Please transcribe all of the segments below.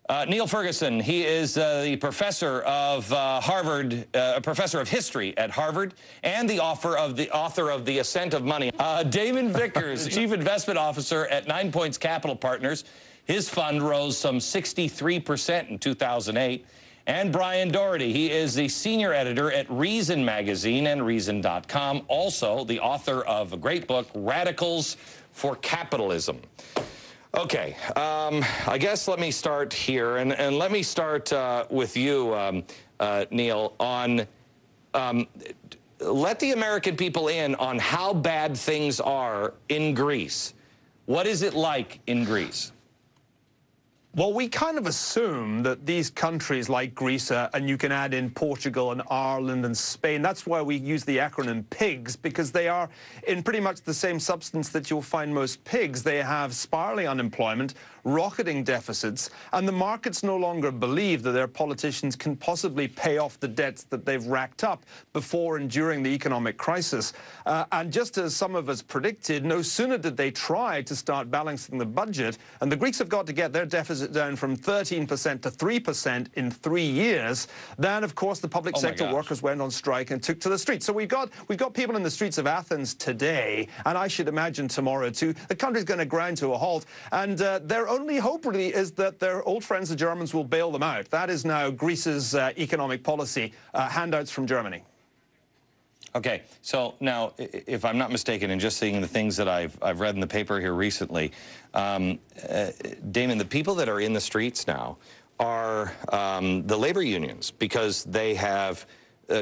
Neil Ferguson, he is the professor of Harvard, professor of history at Harvard, and the author of The Ascent of Money. Damon Vickers, chief investment officer at 9 Points Capital Partners. His fund rose some 63% in 2008. And Brian Doherty, he is the senior editor at Reason Magazine and Reason.com, also the author of a great book, Radicals for Capitalism. Okay, I guess let me start here, and let me start with you, Neil, on let the American people in on how bad things are in Greece. What is it like in Greece? Well, we kind of assume that these countries like Greece, and you can add in Portugal and Ireland and Spain, that's why we use the acronym PIGS, because they are in pretty much the same substance that you'll find most pigs. They have spiraling unemployment, rocketing deficits, and the markets no longer believe that their politicians can possibly pay off the debts that they've racked up before and during the economic crisis. And just as some of us predicted, no sooner did they try to start balancing the budget, and the Greeks have got to get their deficit down from 13% to 3% in 3 years, then, of course, the public sector workers went on strike and took to the streets. So we've got people in the streets of Athens today, and I should imagine tomorrow, too. The country's going to grind to a halt, and their only hope really is that their old friends, the Germans, will bail them out. That is now Greece's economic policy, handouts from Germany. Okay, so now, if I'm not mistaken, and just seeing the things that I've read in the paper here recently, Damon, the people that are in the streets now are the labor unions, because they have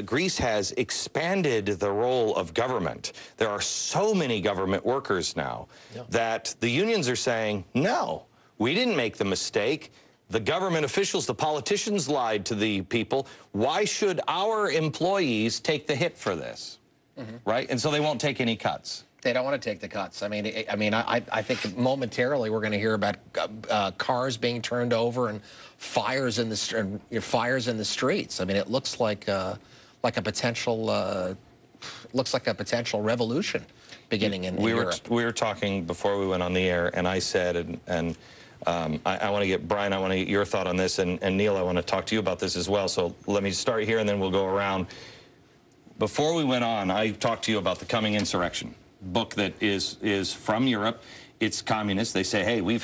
Greece has expanded the role of government. There are so many government workers now that the unions are saying, no, we didn't make the mistake. The government officials, the politicians lied to the people. Why should our employees take the hit for this? Right? And so they won't take any cuts. They don't want to take the cuts. I think momentarily we're going to hear about cars being turned over and fires in the streets. I mean, it looks like a potential revolution beginning in Europe. We were talking before we went on the air, and I said, I want to get, Brian, I want to get your thought on this, and Neil, I want to talk to you about this as well. So let me start here, and then we'll go around. Before we went on, I talked to you about The Coming Insurrection, book that is from Europe. It's communist. They say, hey, we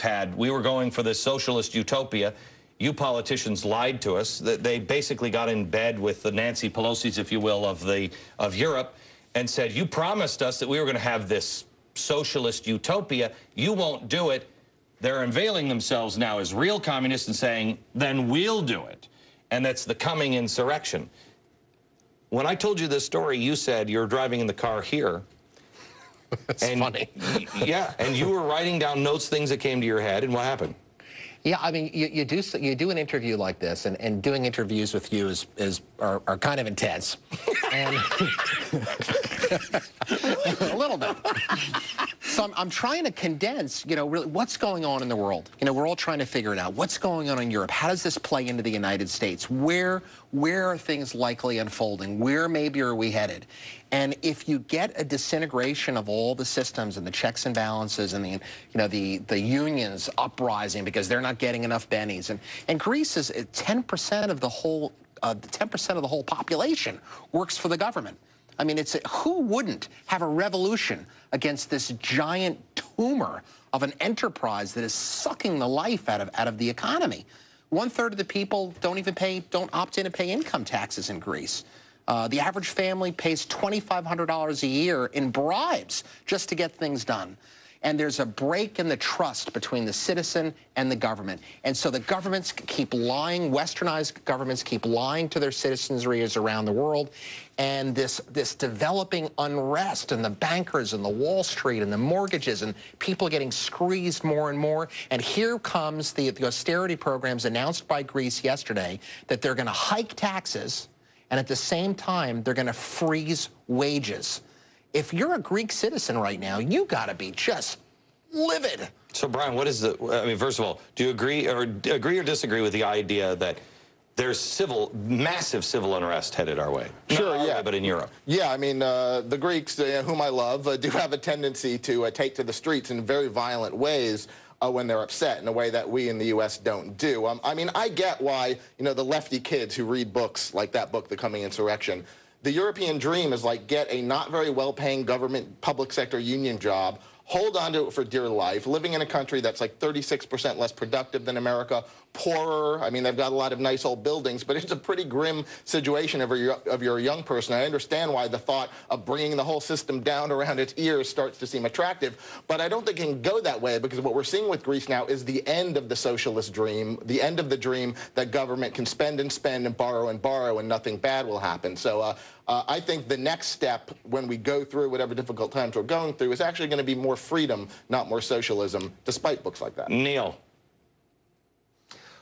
were going for this socialist utopia. You politicians lied to us. They basically got in bed with the Nancy Pelosi's, if you will, of Europe, and said, you promised us that we were going to have this socialist utopia. You won't do it. They're unveiling themselves now as real communists and saying, then we'll do it. And that's the coming insurrection. When I told you this story, you said you were driving in the car here. That's funny. Yeah, and you were writing down notes, things that came to your head, and what happened? Yeah, I mean, you do an interview like this, and doing interviews with you are kind of intense. And a little bit. So I'm trying to condense, really what's going on in the world. We're all trying to figure it out. What's going on in Europe? How does this play into the United States? Where are things likely unfolding? Where maybe are we headed? And if you get a disintegration of all the systems and the checks and balances and the unions uprising because they're not getting enough bennies, and Greece is 10% of the whole 10% of the whole population works for the government. I mean, who wouldn't have a revolution against this giant tumor of an enterprise that is sucking the life out of the economy? 1/3 of the people don't opt in to pay income taxes in Greece. The average family pays $2,500 a year in bribes just to get things done. And there's a break in the trust between the citizen and the government. And so the governments keep lying, westernized governments keep lying to their citizenry around the world. And this developing unrest and the bankers and the Wall Street and the mortgages and people getting squeezed more and more. And here comes the austerity programs announced by Greece yesterday that they're going to hike taxes, and at the same time, they're going to freeze wages. If you're a Greek citizen right now, you got to be just livid. So, Brian, I mean, first of all, do you agree or disagree with the idea that there's massive civil unrest headed our way? Sure, Not our yeah. way, but in Europe. Yeah, I mean, the Greeks, whom I love, do have a tendency to take to the streets in very violent ways when they're upset in a way that we in the U.S. don't do. I mean, I get why, the lefty kids who read books like that book, The Coming Insurrection, the European dream is like get a not very well-paying government public sector union job, hold on to it for dear life, living in a country that's like 36% less productive than America, poorer. I mean, they've got a lot of nice old buildings, but it's a pretty grim situation if you're a young person. I understand why the thought of bringing the whole system down around its ears starts to seem attractive, but I don't think it can go that way, because what we're seeing with Greece now is the end of the socialist dream, the end of the dream that government can spend and borrow and nothing bad will happen. So I think the next step when we go through whatever difficult times we're going through is actually going to be more freedom, not more socialism, despite books like that. Neil.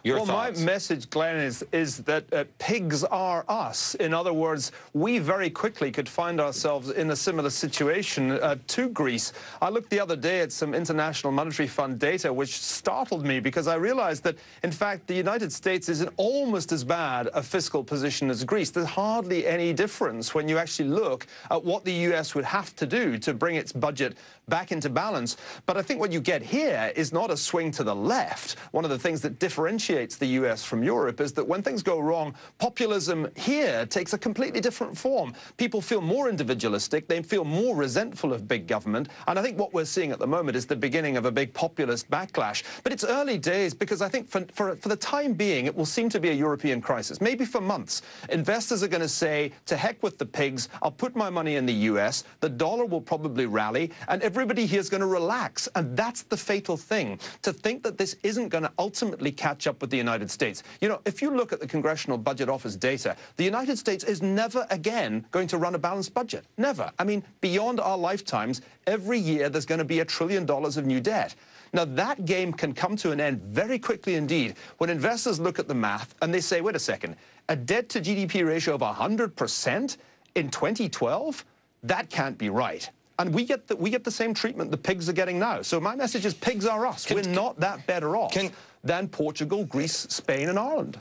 Your thoughts? My message, Glenn, is that pigs are us. In other words, we very quickly could find ourselves in a similar situation to Greece. I looked the other day at some International Monetary Fund data, which startled me because I realized that, in fact, the United States is in almost as bad a fiscal position as Greece. There's hardly any difference when you actually look at what the U.S. would have to do to bring its budget back into balance. But I think what you get here is not a swing to the left. One of the things that differentiates the U.S. from Europe is that when things go wrong, populism here takes a completely different form. People feel more individualistic, they feel more resentful of big government, and I think what we're seeing at the moment is the beginning of a big populist backlash. But it's early days, because I think for the time being, it will seem to be a European crisis, maybe for months. Investors are going to say, to heck with the pigs, I'll put my money in the U.S., the dollar will probably rally, and everybody here is going to relax. And that's the fatal thing, to think that this isn't going to ultimately catch up with the United States. If you look at the Congressional Budget Office data, the United States is never again going to run a balanced budget. Never. I mean, beyond our lifetimes, every year there's going to be $1 trillion of new debt. Now, that game can come to an end very quickly indeed when investors look at the math and they say, wait a second, a debt-to-GDP ratio of 100% in 2012? That can't be right. And we get the same treatment the pigs are getting now. So my message is pigs are us. We're not that better off than Portugal, Greece, Spain, and Ireland.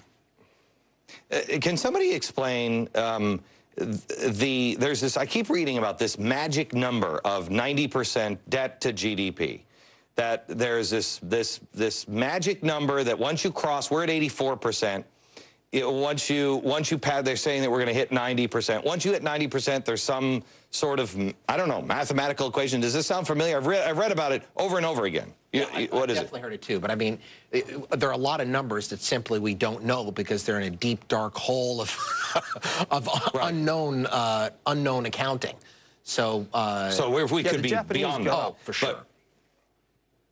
Can somebody explain there's this, I keep reading about this magic number of 90% debt to GDP. That there's this magic number that once you cross, we're at 84%. Once you pad, they're saying that we're going to hit 90%. Once you hit 90%, there's some sort of, I don't know, mathematical equation. Does this sound familiar? I've read about it over and over again. What is it? I've definitely heard it too, but I mean, there are a lot of numbers that simply we don't know because they're in a deep, dark hole of right. unknown accounting. So, if we could be beyond that. Oh, for sure.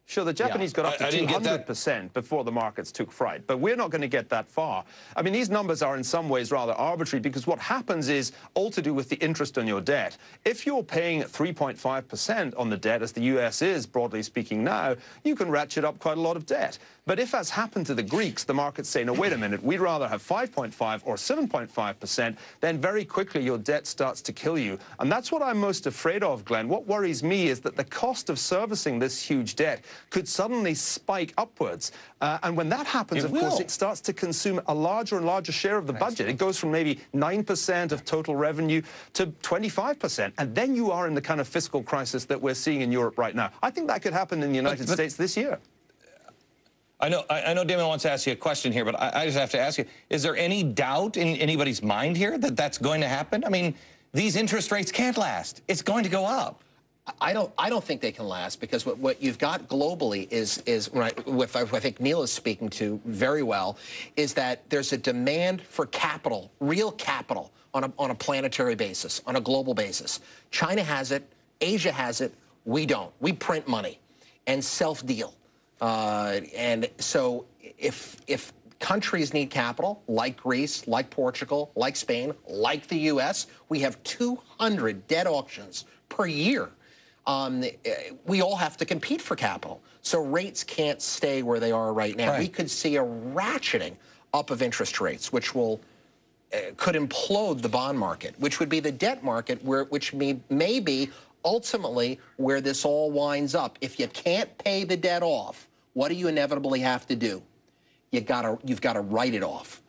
Sure, the Japanese got up to 200% before the markets took fright, but we're not going to get that far. I mean, these numbers are in some ways rather arbitrary because what happens is all to do with the interest on your debt. If you're paying 3.5% on the debt, as the US is, broadly speaking now, you can ratchet up quite a lot of debt. But if, as happened to the Greeks, the markets say, no, wait a minute, we'd rather have 5.5 or 7.5%, then very quickly your debt starts to kill you. And that's what I'm most afraid of, Glenn. What worries me is that the cost of servicing this huge debt could suddenly spike upwards. And when that happens, of course, it starts to consume a larger and larger share of the budget. It goes from maybe 9% of total revenue to 25%. And then you are in the kind of fiscal crisis that we're seeing in Europe right now. I think that could happen in the United States this year. I know Damon wants to ask you a question here, but I just have to ask you, is there any doubt in anybody's mind here that that's going to happen? I mean, these interest rates can't last. It's going to go up. I don't think they can last because what you've got globally is right, I think Neil is speaking to very well, is that there's a demand for capital, real capital, on a planetary basis, on a global basis. China has it, Asia has it, we don't. We print money and self-deal. And so if countries need capital, like Greece, like Portugal, like Spain, like the U.S., we have 200 debt auctions per year. We all have to compete for capital. So rates can't stay where they are right now. Right. We could see a ratcheting up of interest rates, which could implode the bond market, which would be the debt market, which may be ultimately where this all winds up. If you can't pay the debt off, what do you inevitably have to do? You've got to write it off.